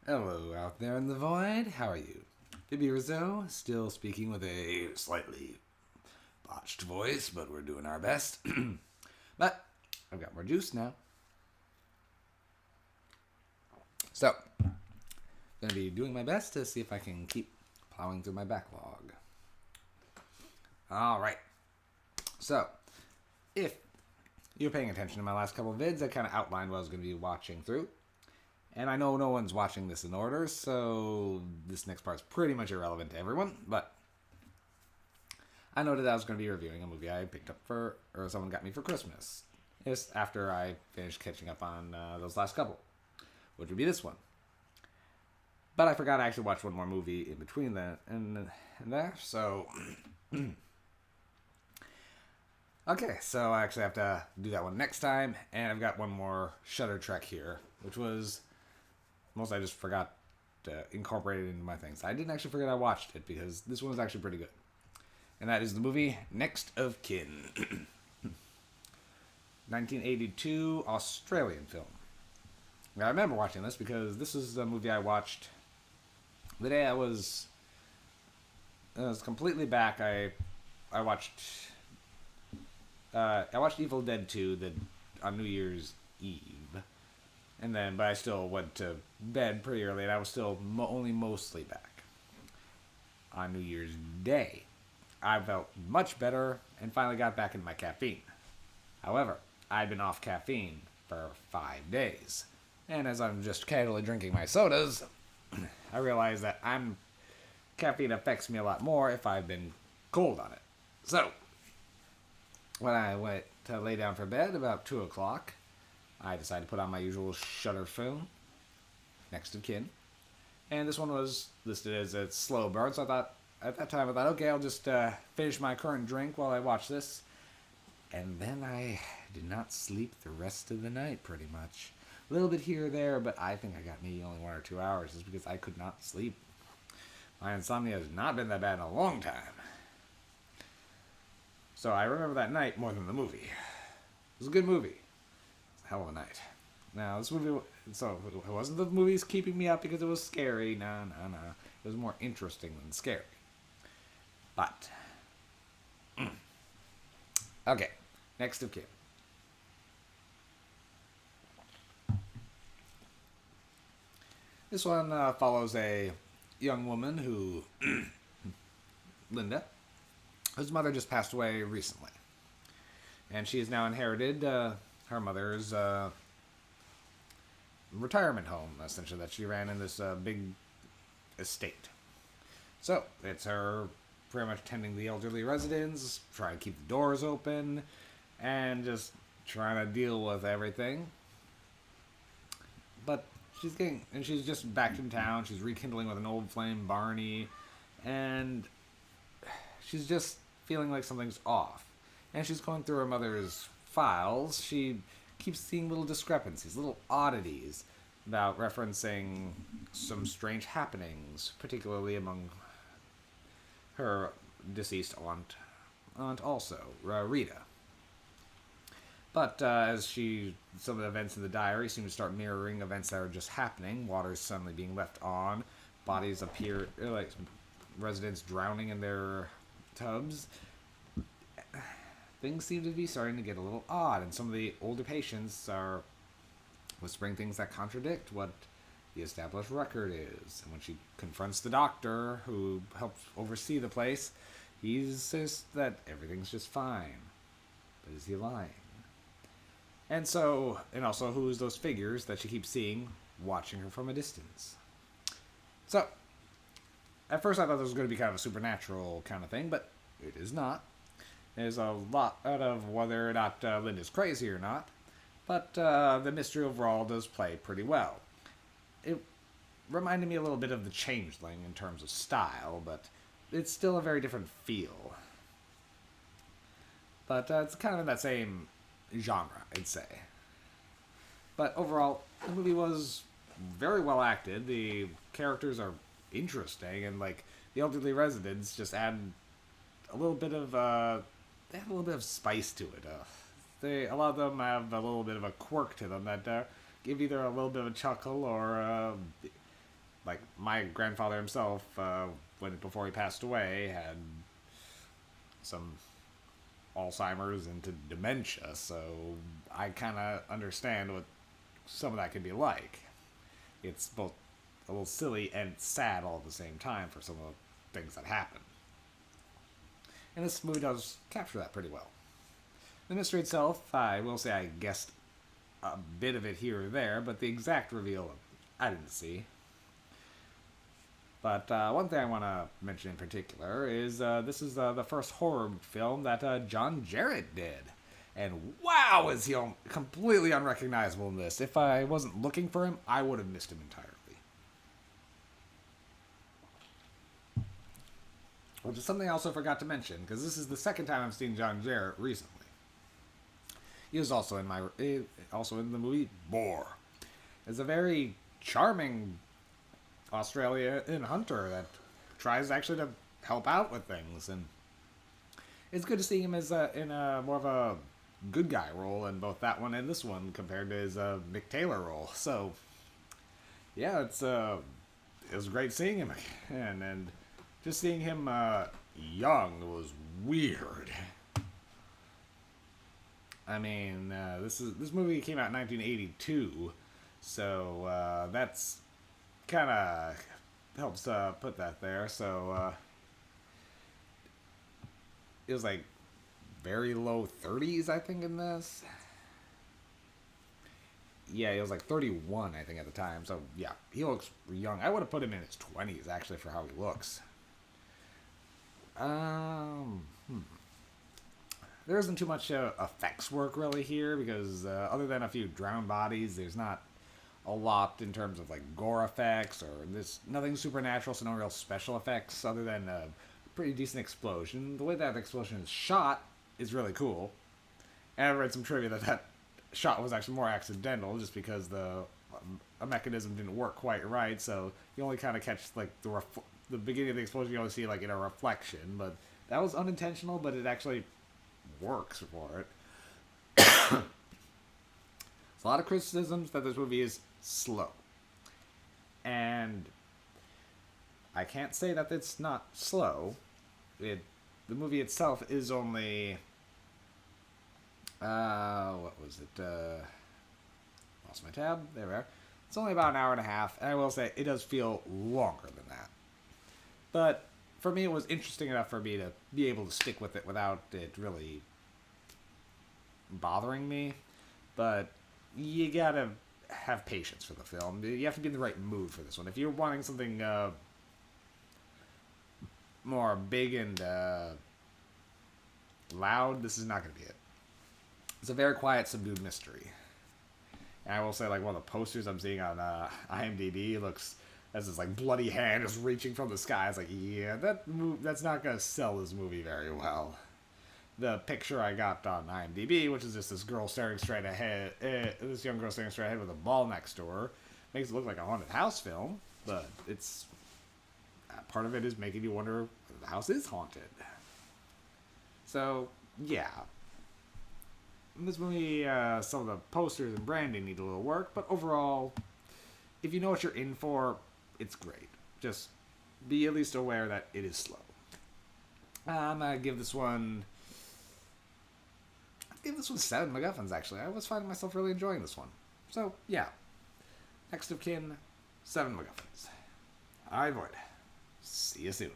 Hello, out there in the void. How are you? Phoebe Rizzo, still speaking with a slightly botched voice, but we're doing our best. But I've got more juice now. So, going to be doing my best to see if I can keep plowing through my backlog. Alright. So, if you're paying attention to my last couple of vids, I kind of outlined what I was going to be watching through. And I know no one's watching this in order, so this next part's pretty much irrelevant to everyone, but I noted I was going to be reviewing a movie I picked up or someone got me for Christmas. Just after I finished catching up on those last couple, which would be this one. But I forgot I actually watched one more movie in between that and there, so... Okay, so I actually have to do that one next time, and I've got one more Shudder Trek here, which was... Most I just forgot to incorporate it into my things. I didn't actually forget I watched it because this one was actually pretty good. And that is the movie Next of Kin. 1982 Australian film. Now, I remember watching this because this is a movie I watched the day I was completely back. I watched Evil Dead 2 on New Year's Eve. But I still went to bed pretty early, and I was still only mostly back. On New Year's Day, I felt much better and finally got back into my caffeine. However, I'd been off caffeine for 5 days, and as I'm just casually drinking my sodas, I realized that caffeine affects me a lot more if I've been cold on it. So, when I went to lay down for bed about 2 o'clock, I decided to put on my usual Shudder film, Next of Kin. And this one was listed as a slow burn, so at that time I thought, okay, I'll just finish my current drink while I watch this. And then I did not sleep the rest of the night, pretty much. A little bit here or there, but I think I got maybe only 1 or 2 hours, just because I could not sleep. My insomnia has not been that bad in a long time. So I remember that night more than the movie. It was a good movie. Hell of a night. Now, this movie... So, it wasn't the movies keeping me up because it was scary. No. It was more interesting than scary. But... Okay. Next of Kin. This one follows a young woman who... Linda. Whose mother just passed away recently. And she has now inherited... her mother's retirement home, essentially, that she ran in this big estate. So, it's her pretty much tending the elderly residents, trying to keep the doors open, and just trying to deal with everything. But she's just back in town, she's rekindling with an old flame, Barney, and she's just feeling like something's off. And she's going through her mother's files. She keeps seeing little discrepancies, little oddities about referencing some strange happenings, particularly among her deceased aunt also, Rita. But as some of the events in the diary seem to start mirroring events that are just happening, water's suddenly being left on, bodies appear, like residents drowning in their tubs, things seem to be starting to get a little odd, and some of the older patients are whispering things that contradict what the established record is. And when she confronts the doctor who helps oversee the place, he says that everything's just fine. But is he lying? And also, who's those figures that she keeps seeing watching her from a distance? So, at first I thought this was going to be kind of a supernatural kind of thing, but it is not. There's a lot out of whether or not Linda's crazy or not, but the mystery overall does play pretty well. It reminded me a little bit of The Changeling in terms of style, but it's still a very different feel. But it's kind of in that same genre, I'd say. But overall, the movie was very well acted. The characters are interesting, and the elderly residents just add a little bit of they have a little bit of spice to it. A lot of them have a little bit of a quirk to them that give either a little bit of a chuckle or like my grandfather himself, before he passed away, had some Alzheimer's and to dementia, so I kind of understand what some of that can be like. It's both a little silly and sad all at the same time for some of the things that happen. And this movie does capture that pretty well. The mystery itself, I will say I guessed a bit of it here or there, but the exact reveal I didn't see. But one thing I want to mention in particular is this is the first horror film that John Jarratt did. And wow, is he completely unrecognizable in this. If I wasn't looking for him, I would have missed him entirely. Which is something I also forgot to mention, because this is the second time I've seen John Jarratt recently. He was also in the movie Boar. It's a very charming Australian hunter that tries actually to help out with things, and it's good to see him as in a more of a good guy role in both that one and this one compared to his Mick Taylor role. So yeah, it was great seeing him again, and just seeing him young was weird. I mean, this movie came out in 1982, so that's kind of helps put that there. So it was like very low 30s, I think, in this. Yeah, he was like 31, I think, at the time. So yeah, he looks young. I would have put him in his 20s actually for how he looks. There isn't too much effects work really here because other than a few drowned bodies, there's not a lot in terms of like gore effects or there's nothing supernatural, so no real special effects other than a pretty decent explosion. The way that explosion is shot is really cool. And I read some trivia that shot was actually more accidental just because a mechanism didn't work quite right, so you only kind of catch like the beginning of the explosion, you only see like in a reflection, but that was unintentional, but it actually works for it. There's a lot of criticisms that this movie is slow. And I can't say that it's not slow. The movie itself is only what was it? Lost my tab. There we are. It's only about an hour and a half, and I will say it does feel longer than that. But for me, it was interesting enough for me to be able to stick with it without it really bothering me. But you gotta have patience for the film. You have to be in the right mood for this one. If you're wanting something more big and loud, this is not going to be it. It's a very quiet, subdued mystery. And I will say, like, one of the posters I'm seeing on IMDb looks as this like bloody hand just reaching from the sky. It's like, yeah, that's not going to sell this movie very well. The picture I got on IMDb, which is just this girl staring straight ahead, this young girl staring straight ahead with a ball next to her, makes it look like a haunted house film, but it's part of it is making you wonder whether the house is haunted. So yeah, in this movie, some of the posters and branding need a little work, but overall, if you know what you're in for, it's great. Just be at least aware that it is slow. I'm gonna give this one 7 MacGuffins, actually. I was finding myself really enjoying this one. So, yeah. Next of kin, 7 MacGuffins. I Void. See you soon.